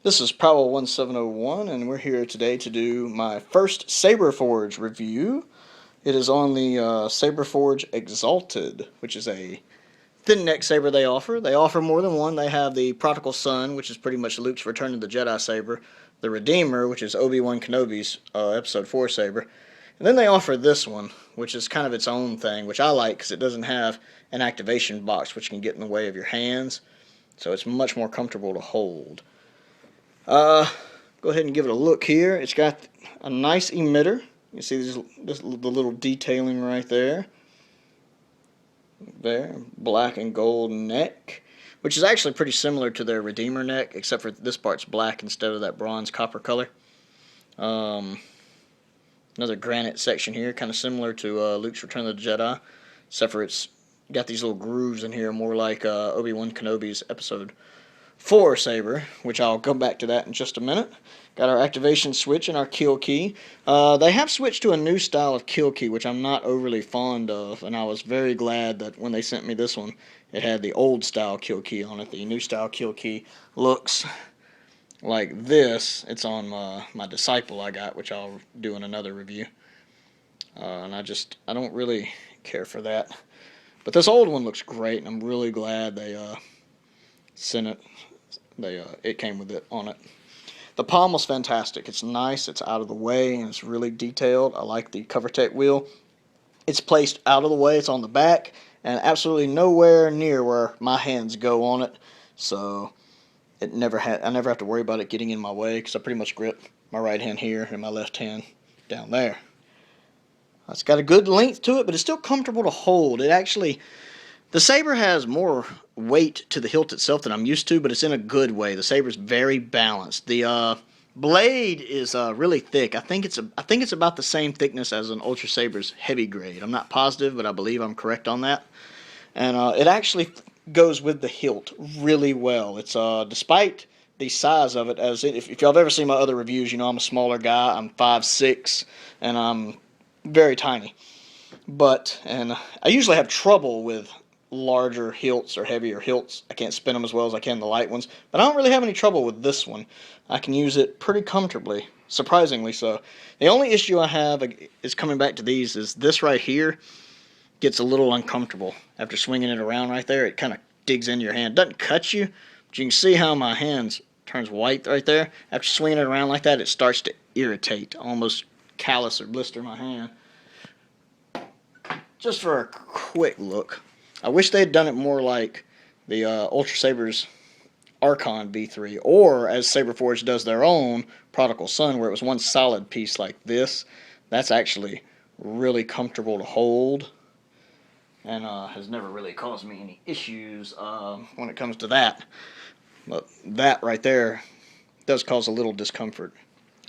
This is Prowl 1701, and we're here today to do my first Saberforge review. It is on the Saberforge Exhalted, which is a thin neck saber they offer. They offer more than one. They have the Prodigal Son, which is pretty much Luke's Return of the Jedi saber. The Redeemer, which is Obi-Wan Kenobi's Episode 4 saber. And then they offer this one, which is kind of its own thing, which I like because it doesn't have an activation box, which can get in the way of your hands. So it's much more comfortable to hold. Go ahead and give it a look here. It's got a the emitter. You see the little detailing right there. There, black and gold neck, which is actually pretty similar to their Redeemer neck, except for this part's black instead of that bronze copper color. Another granite section here, kind of similar to Luke's Return of the Jedi, except for it's got these little grooves in here, more like Obi-Wan Kenobi's Episode 4 saber, which I'll come back to that in just a minute. Got our activation switch and our kill key. They have switched to a new style of kill key, which I'm not overly fond of, and I was very glad that when they sent me this one, it had the old style kill key on it. The new style kill key looks like this. It's on my Disciple I got, which I'll do in another review. And I don't really care for that. But this old one looks great, and I'm really glad they sent it. It came with it on it. The pommel's fantastic. It's nice, it's out of the way, and it's really detailed. I like the CoverTech wheel. It's placed out of the way, it's on the back, and absolutely nowhere near where my hands go on it. So I never have to worry about it getting in my way, because I pretty much grip my right hand here and my left hand down there. It's got a good length to it, but it's still comfortable to hold. The saber has more weight to the hilt itself than I'm used to, but it's in a good way. The saber's very balanced. The blade is really thick. I think it's about the same thickness as an Ultra Saber's heavy grade. I'm not positive, but I believe I'm correct on that. And it actually goes with the hilt really well. It's despite the size of it, if y'all have ever seen my other reviews, you know I'm a smaller guy. I'm 5'6", and I'm very tiny. And I usually have trouble with larger hilts or heavier hilts. I can't spin them as well as I can the light ones, but I don't really have any trouble with this one. I can use it pretty comfortably, surprisingly so. The only issue I have is coming back to these is this right here gets a little uncomfortable. After swinging it around right there, it kind of digs into your hand. It doesn't cut you, but you can see how my hands turns white right there. After swinging it around like that, it starts to irritate, almost callus or blister my hand. Just for a quick look, I wish they had done it more like the Ultra Saber's Archon V3, or as Saberforge does their own Prodigal Son, where it was one solid piece like this. That's actually really comfortable to hold, and has never really caused me any issues when it comes to that. But that right there does cause a little discomfort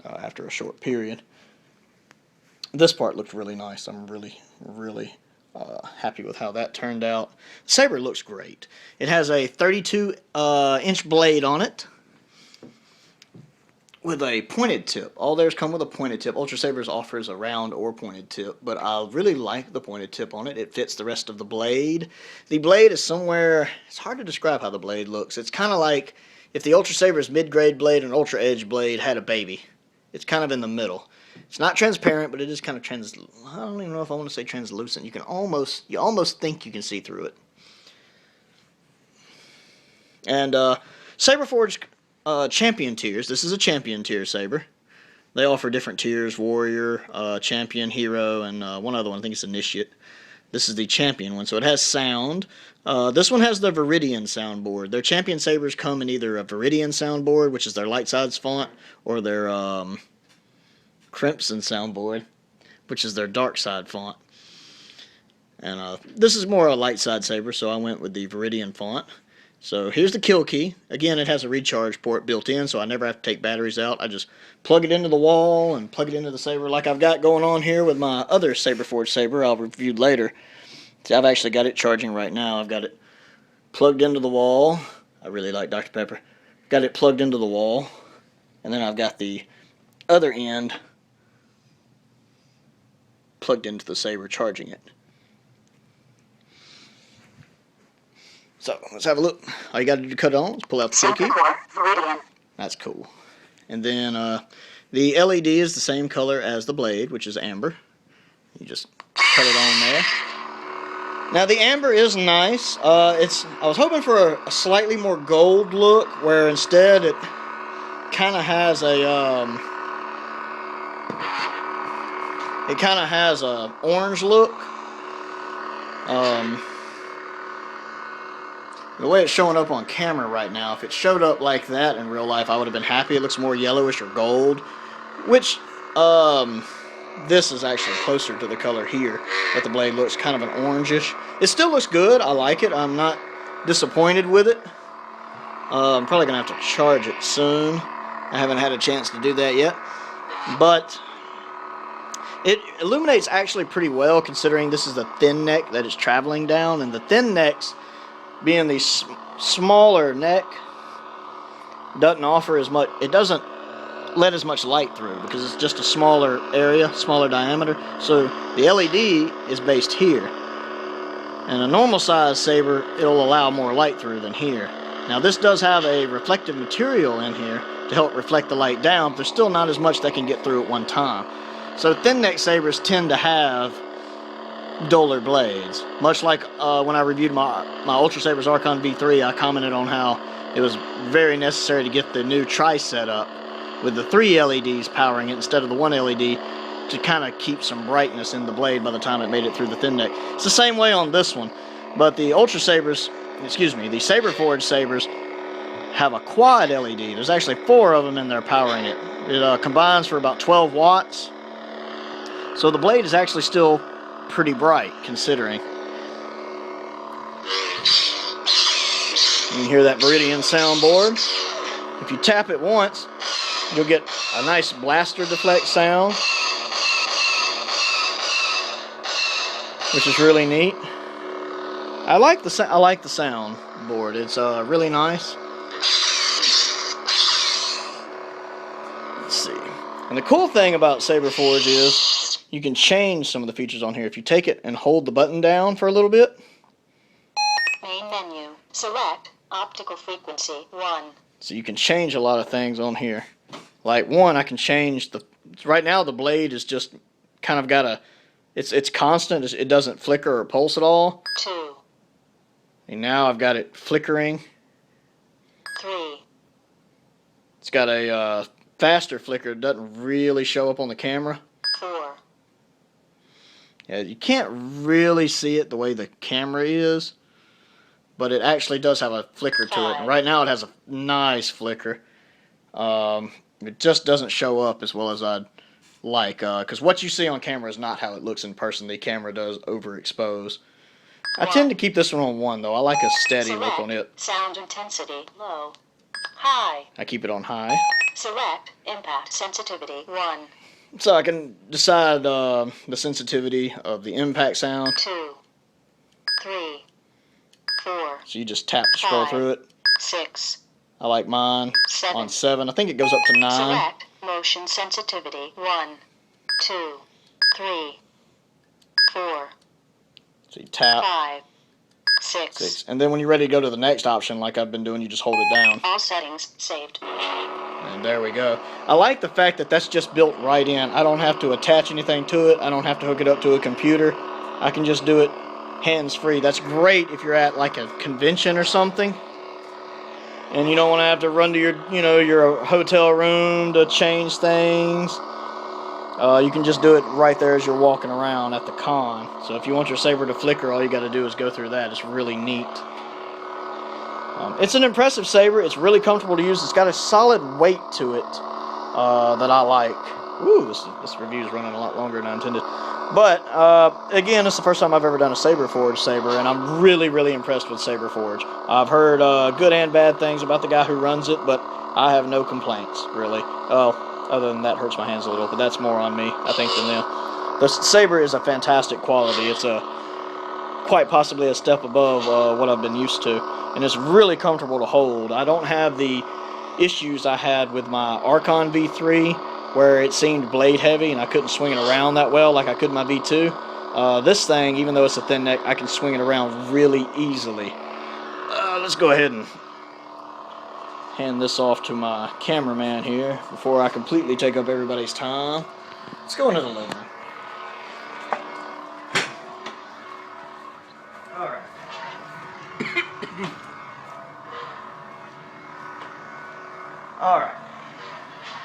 after a short period. This part looks really nice. I'm really happy with how that turned out. The saber looks great. It has a 32-inch blade on it with a pointed tip. All theirs come with a pointed tip. Ultra Sabers offers a round or pointed tip, but I really like the pointed tip on it. It fits the rest of the blade. The blade is somewhere, it's hard to describe how the blade looks. It's kind of like if the Ultra Saber's mid-grade blade and Ultra Edge blade had a baby. It's kind of in the middle. It's not transparent, but it is kind of I don't even know if I want to say translucent. You almost think you can see through it. And Saberforge champion tiers. This is a champion tier saber. They offer different tiers: warrior, champion, hero, and one other one. I think it's initiate. This is the champion one, so it has sound. This one has the Viridian soundboard. Their champion sabers come in either a Viridian soundboard, which is their light sides font, or their Crimson soundboard, which is their dark side font. And this is more a light side saber, so I went with the Viridian font. So here's the kill key. Again, it has a recharge port built in, so I never have to take batteries out. I just plug it into the wall and plug it into the saber like I've got going on here with my other Saberforge saber I'll review later. See, I've actually got it charging right now. I've got it plugged into the wall. I really like Dr. Pepper. Got it plugged into the wall, and then I've got the other end plugged into the saber, charging it. So let's have a look. All you got to do to cut it on is pull out the kill key. That's cool. And then the LED is the same color as the blade, which is amber. You just cut it on there. Now the amber is nice. I was hoping for a slightly more gold look, where instead it kind of has a orange look. The way it's showing up on camera right now, if it showed up like that in real life, I would have been happy. It looks more yellowish or gold, which this is actually closer to the color here, but the blade looks kind of an orangish. It still looks good. I like it. I'm not disappointed with it. I'm probably going to have to charge it soon. I haven't had a chance to do that yet. But it illuminates actually pretty well, considering this is the thin neck that it's traveling down. And the thin necks, being the smaller neck, doesn't offer as much. It doesn't let as much light through because it's just a smaller area, smaller diameter. So the LED is based here. And a normal size saber, it'll allow more light through than here. Now this does have a reflective material in here to help reflect the light down, but there's still not as much that can get through at one time. So thin neck sabers tend to have duller blades. Much like when I reviewed my Ultra Sabers Archon V3, I commented on how it was very necessary to get the new tri set up with the 3 LEDs powering it instead of the 1 LED to kind of keep some brightness in the blade by the time it made it through the thin neck. It's the same way on this one, but the Ultra Sabers, the Saber Forge Sabers have a quad LED. There's actually 4 of them in there powering it. It combines for about 12 watts. So the blade is actually still pretty bright, considering. You can hear that Viridian soundboard. If you tap it once, you'll get a nice blaster deflect sound, which is really neat. I like the soundboard. It's really nice. Let's see. And the cool thing about Saber Forge is you can change some of the features on here. If you take it and hold the button down for a little bit. Main menu. Select optical frequency 1. So you can change a lot of things on here. Like one, I can change the. Right now the blade is just kind of got a. It's constant. It doesn't flicker or pulse at all. 2. And now I've got it flickering. 3. It's got a faster flicker. It doesn't really show up on the camera. 4. Yeah, you can't really see it the way the camera is, but it actually does have a flicker to it. And right now it has a nice flicker. It just doesn't show up as well as I'd like, because what you see on camera is not how it looks in person. The camera does overexpose. I tend to keep this one on 1, though. I like a steady look on it. Sound intensity low. High. I keep it on high. Select impact sensitivity 1. So I can decide the sensitivity of the impact sound. 2. 3. 4. So you just tap to scroll through it. 6. I like mine 7. on 7. I think it goes up to 9. Select motion sensitivity 1, 2, 3, 4. So you tap. 5, 6. And then when you're ready to go to the next option, like I've been doing, you just hold it down. All settings saved. And there we go. I like the fact that that's just built right in. I don't have to attach anything to it. I don't have to hook it up to a computer. I can just do it hands-free. That's great if you're at like a convention or something, and you don't want to have to run to your hotel room to change things. You can just do it right there as you're walking around at the con. So if you want your saber to flicker, all you got to do is go through that. It's really neat. It's an impressive saber. It's really comfortable to use. It's got a solid weight to it that I like. Ooh, this review is running a lot longer than I intended. But, again, it's the first time I've ever done a Saberforge saber, and I'm really, really impressed with Saberforge. I've heard good and bad things about the guy who runs it, but I have no complaints, really. Other than that hurts my hands a little, but that's more on me, I think, than them. The saber is a fantastic quality. It's quite possibly a step above what I've been used to, and it's really comfortable to hold. I don't have the issues I had with my Archon V3, where it seemed blade heavy and I couldn't swing it around that well like I could my V2. This thing, even though it's a thin neck, I can swing it around really easily. Let's go ahead and hand this off to my cameraman here before I completely take up everybody's time. Let's go into the living room. Alright. Alright.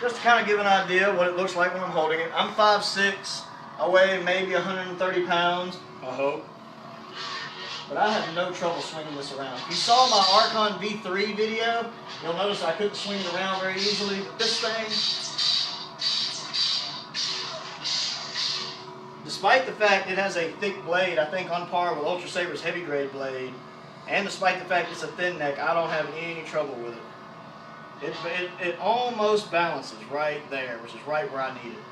Just to kind of give an idea what it looks like when I'm holding it. I'm 5'6". I weigh maybe 130 pounds, I hope. But I have no trouble swinging this around. If you saw my Archon V3 video, you'll notice I couldn't swing it around very easily. But this thing, despite the fact it has a thick blade, I think on par with Ultra Saber's heavy grade blade, and despite the fact it's a thin neck, I don't have any trouble with it. It almost balances right there, which is right where I need it.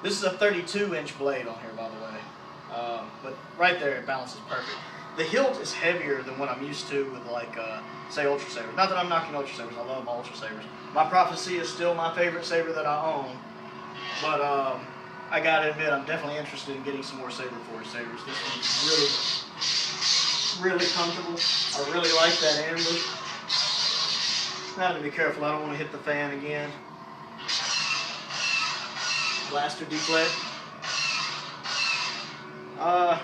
This is a 32-inch blade on here, by the way. But right there, it balances perfect. The hilt is heavier than what I'm used to with, like, say, Ultra Sabers. Not that I'm knocking Ultra Sabers. I love my Ultra Sabers. My Prophecy is still my favorite Saber that I own. But I gotta admit, I'm definitely interested in getting some more Saber Forge Sabers. This one's really comfortable. I really like that ambush. Now to be careful, I don't want to hit the fan again. Blaster deflect. Over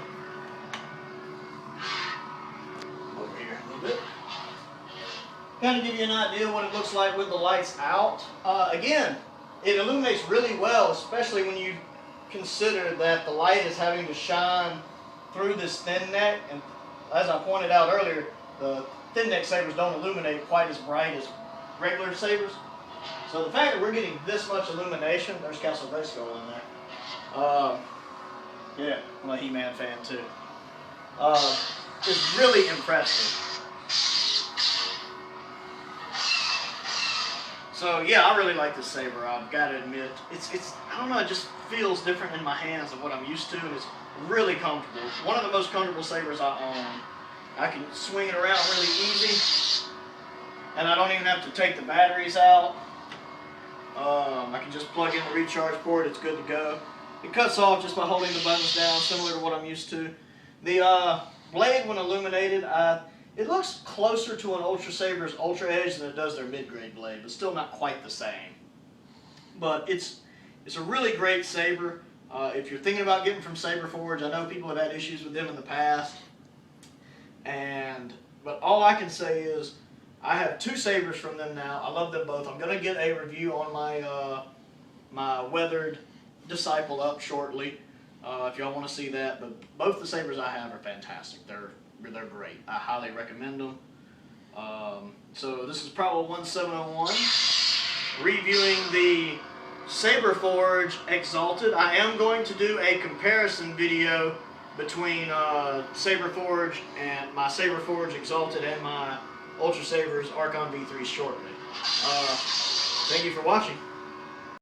here a little bit. Kind of give you an idea what it looks like with the lights out. Again, it illuminates really well, especially when you consider that the light is having to shine through this thin neck. And as I pointed out earlier, the thin neck sabers don't illuminate quite as bright as regular sabers. So the fact that we're getting this much illumination, there's Castle Grayskull in there. Yeah, I'm a He-Man fan too. Is really impressive. So yeah, I really like this saber. I've got to admit, it's I don't know, it just feels different in my hands than what I'm used to, and it's really comfortable. It's one of the most comfortable sabers I own. I can swing it around really easy, and I don't even have to take the batteries out. I can just plug in the recharge port. It's good to go. It cuts off just by holding the buttons down, similar to what I'm used to. The blade, when illuminated, it looks closer to an Ultra Saber's Ultra Edge than it does their mid-grade blade, but still not quite the same. But it's a really great saber. If you're thinking about getting from Saber Forge, I know people have had issues with them in the past, but all I can say is I have 2 sabers from them now. I love them both. I'm going to get a review on my my weathered Disciple up shortly, if y'all want to see that. But both the sabers I have are fantastic. They're great. I highly recommend them. So this is Prowl 1701, reviewing the Saber Forge Exhalted. I am going to do a comparison video between Saber Forge and my Saber Forge Exhalted and my Ultra Saber's Archon V3 shortly. Thank you for watching.